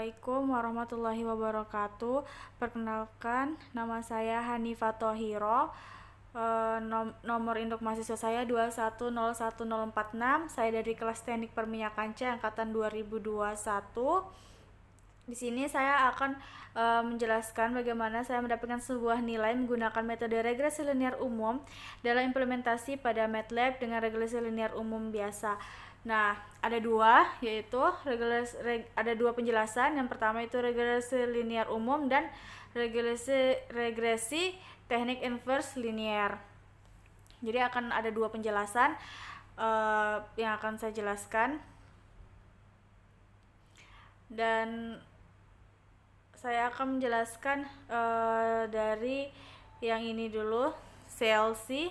Assalamualaikum warahmatullahi wabarakatuh. Perkenalkan, nama saya Hanifah Thohiro. Nomor induk mahasiswa saya 2101046. Saya dari kelas Teknik Perminyakan C angkatan 2021. Di sini saya akan menjelaskan bagaimana saya mendapatkan sebuah nilai menggunakan metode regresi linear umum dalam implementasi pada MATLAB dengan regresi linear umum biasa. Nah, ada dua, yaitu ada dua penjelasan. Yang pertama itu regresi linear umum dan regresi teknik inverse linear. Jadi akan ada dua penjelasan yang akan saya jelaskan. Dan saya akan menjelaskan dari yang ini dulu, CLC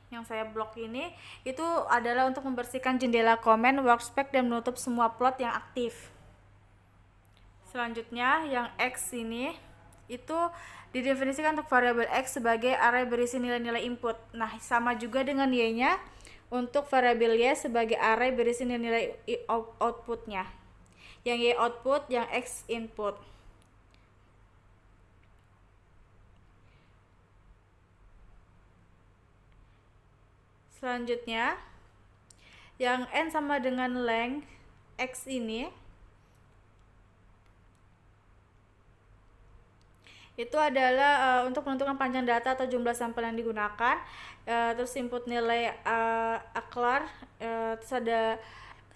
yang saya blok ini itu adalah untuk membersihkan jendela komen, workspace, dan menutup semua plot yang aktif. Selanjutnya yang X ini itu didefinisikan untuk variabel X sebagai array berisi nilai-nilai input. Nah, sama juga dengan Y-nya untuk variabel Y sebagai array berisi nilai outputnya. Yang Y output, yang X input. Selanjutnya, yang N sama dengan length X ini itu adalah untuk menentukan panjang data atau jumlah sampel yang digunakan. Terus input nilai aklar, terus ada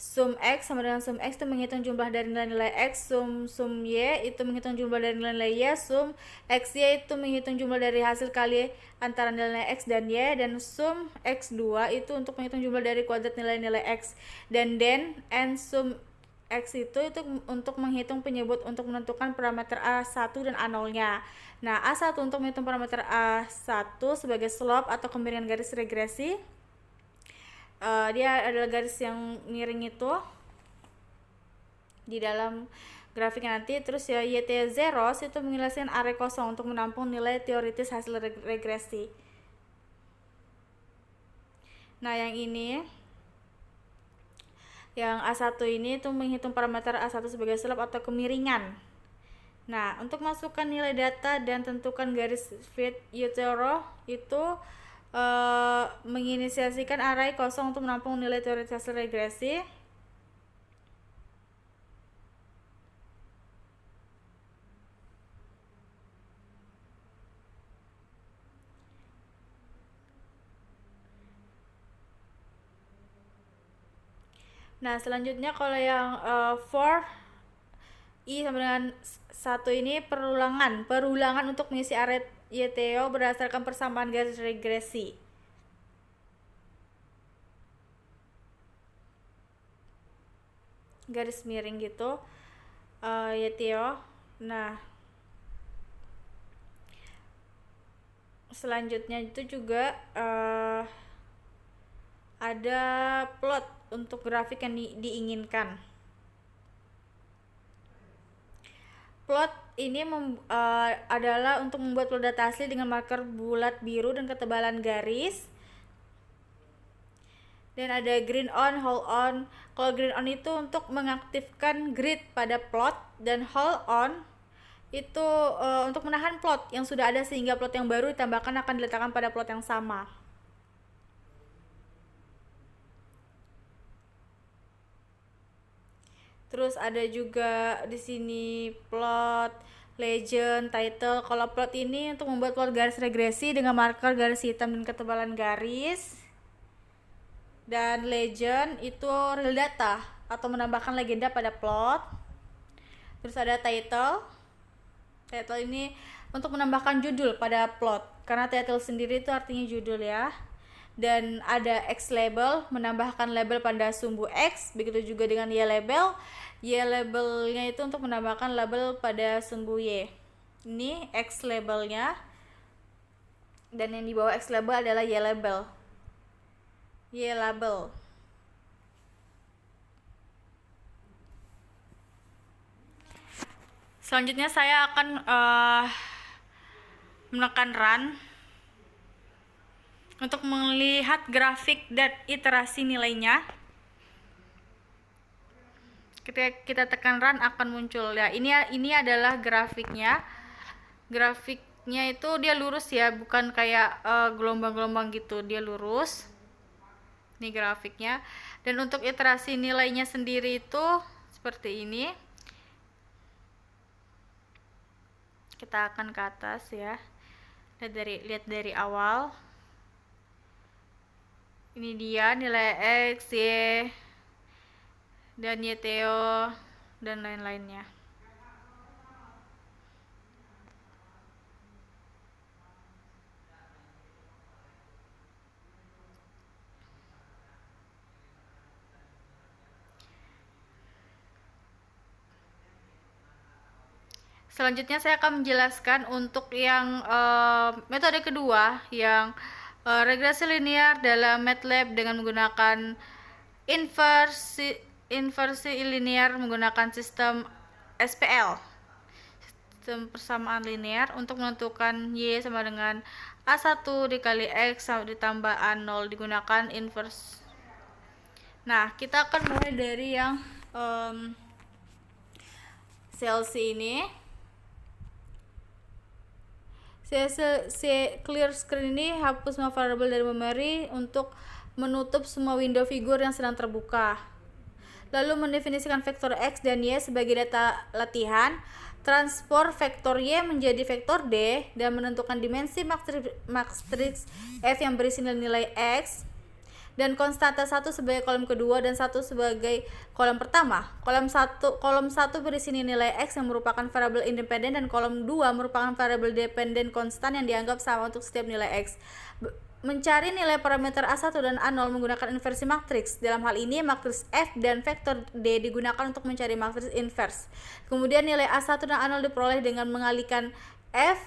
sum X sama dengan sum X itu menghitung jumlah dari nilai-nilai X, sum Y itu menghitung jumlah dari nilai-nilai Y, sum XY itu menghitung jumlah dari hasil kali antara nilai X dan Y, dan sum X2 itu untuk menghitung jumlah dari kuadrat nilai-nilai X, dan then and sum X itu untuk menghitung penyebut untuk menentukan parameter A1 dan A0-nya. Nah, A1 untuk menghitung parameter A1 sebagai slope atau kemiringan garis regresi. Dia adalah garis yang miring itu di dalam grafiknya nanti. Terus ya YT0 itu menjelaskan array kosong untuk menampung nilai teoritis hasil regresi. Nah, yang ini yang A1 ini itu menghitung parameter A1 sebagai slope atau kemiringan. Nah, untuk masukkan nilai data dan tentukan garis fit Y0 itu menginisiasikan array kosong untuk menampung nilai teoritis hasil regresi. Nah, selanjutnya kalau yang for I sama dengan 1 ini perulangan untuk mengisi array YTO berdasarkan persamaan garis regresi. Garis miring gitu YTO. Nah, selanjutnya itu juga ada plot untuk grafik yang diinginkan. Plot ini adalah untuk membuat plot data asli dengan marker bulat biru dan ketebalan garis. Dan ada green on, hold on. Kalau green on itu untuk mengaktifkan grid pada plot, dan hold on itu untuk menahan plot yang sudah ada sehingga plot yang baru ditambahkan akan diletakkan pada plot yang sama. Terus ada juga di sini plot, legend, title. Kalau plot ini untuk membuat plot garis regresi dengan marker garis hitam dan ketebalan garis. Dan legend itu real data atau menambahkan legenda pada plot. Terus ada title. Title ini untuk menambahkan judul pada plot, karena title sendiri itu artinya judul ya. Dan ada X label, menambahkan label pada sumbu X. Begitu juga dengan Y label. Y labelnya itu untuk menambahkan label pada sumbu Y. Ini X labelnya, dan yang di bawah X label adalah Y label. Y label. Selanjutnya saya akan menekan run untuk melihat grafik dan iterasi nilainya. Ketika kita tekan run akan muncul ya. Ini adalah grafiknya. Grafiknya itu dia lurus ya, bukan kayak gelombang-gelombang gitu, dia lurus. Ini grafiknya. Dan untuk iterasi nilainya sendiri itu seperti ini. Kita akan ke atas ya. Lihat dari awal. Ini dia nilai X, Y, dan YTO dan lain-lainnya. Selanjutnya saya akan menjelaskan untuk yang metode kedua, yang regresi linear dalam MATLAB dengan menggunakan inversi linear menggunakan sistem SPL, sistem persamaan linear, untuk menentukan Y sama dengan A1 dikali X ditambah A0 digunakan inverse. Nah, kita akan mulai dari yang CLC ini. Clear screen ini hapus semua variabel dari memori untuk menutup semua window figur yang sedang terbuka. Lalu mendefinisikan vektor X dan Y sebagai data latihan, transport vektor Y menjadi vektor D, dan menentukan dimensi matriks F yang berisi nilai X, dan konstanta 1 sebagai kolom kedua dan 1 sebagai kolom pertama. Kolom 1 berisi nilai X yang merupakan variabel independen, dan kolom 2 merupakan variabel dependen konstan yang dianggap sama untuk setiap nilai X. Mencari nilai parameter A1 dan A0 menggunakan inversi matriks. Dalam hal ini, matriks F dan vektor D digunakan untuk mencari matriks invers. Kemudian nilai A1 dan A0 diperoleh dengan mengalihkan F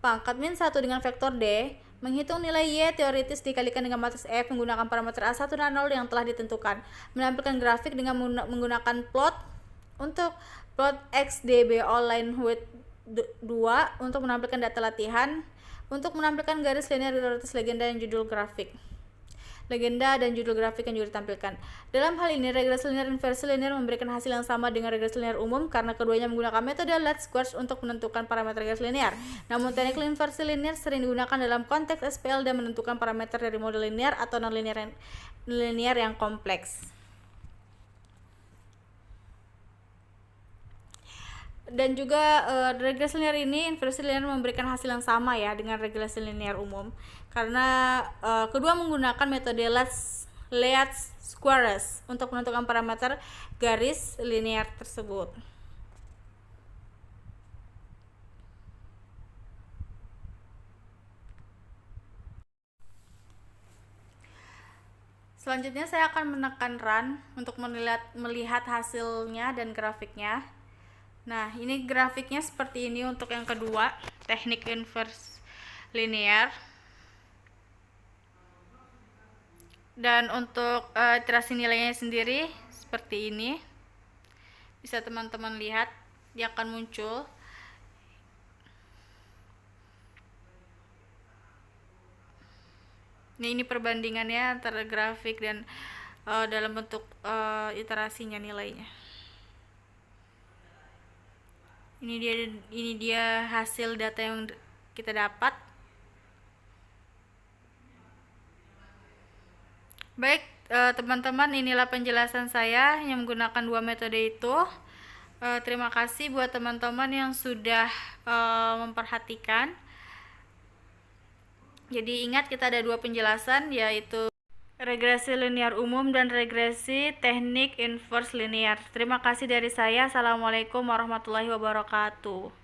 pangkat min 1 dengan vektor D. Menghitung nilai Y teoritis dikalikan dengan matriks F menggunakan parameter A1 dan A0 yang telah ditentukan. Menampilkan grafik dengan menggunakan plot. Untuk plot XDB line width 2 untuk menampilkan data latihan. Untuk menampilkan garis linear teoritis legenda dan judul grafik. Legenda dan judul grafik yang juga ditampilkan. Dalam hal ini, regresi linear inversi linear memberikan hasil yang sama dengan regresi linear umum karena keduanya menggunakan metode least squares untuk menentukan parameter regresi linear. Namun, teknik inversi linear sering digunakan dalam konteks SPL dan menentukan parameter dari model linear atau non-linear yang kompleks. Dan juga regresi linear ini, inversi linear memberikan hasil yang sama ya dengan regresi linear umum karena kedua menggunakan metode least squares untuk menentukan parameter garis linear tersebut. Selanjutnya saya akan menekan run untuk melihat hasilnya dan grafiknya. Nah, ini grafiknya seperti ini untuk yang kedua, teknik inverse linear. Dan untuk iterasi nilainya sendiri seperti ini. Bisa teman-teman lihat, dia akan muncul. Ini perbandingannya antara grafik dan dalam bentuk iterasinya nilainya. Ini dia hasil data yang kita dapat. Baik, teman-teman, inilah penjelasan saya yang menggunakan dua metode itu. Terima kasih buat teman-teman yang sudah memperhatikan. Jadi ingat, kita ada dua penjelasan, yaitu regresi linear umum dan regresi teknik inverse linear. Terima kasih dari saya. Assalamualaikum warahmatullahi wabarakatuh.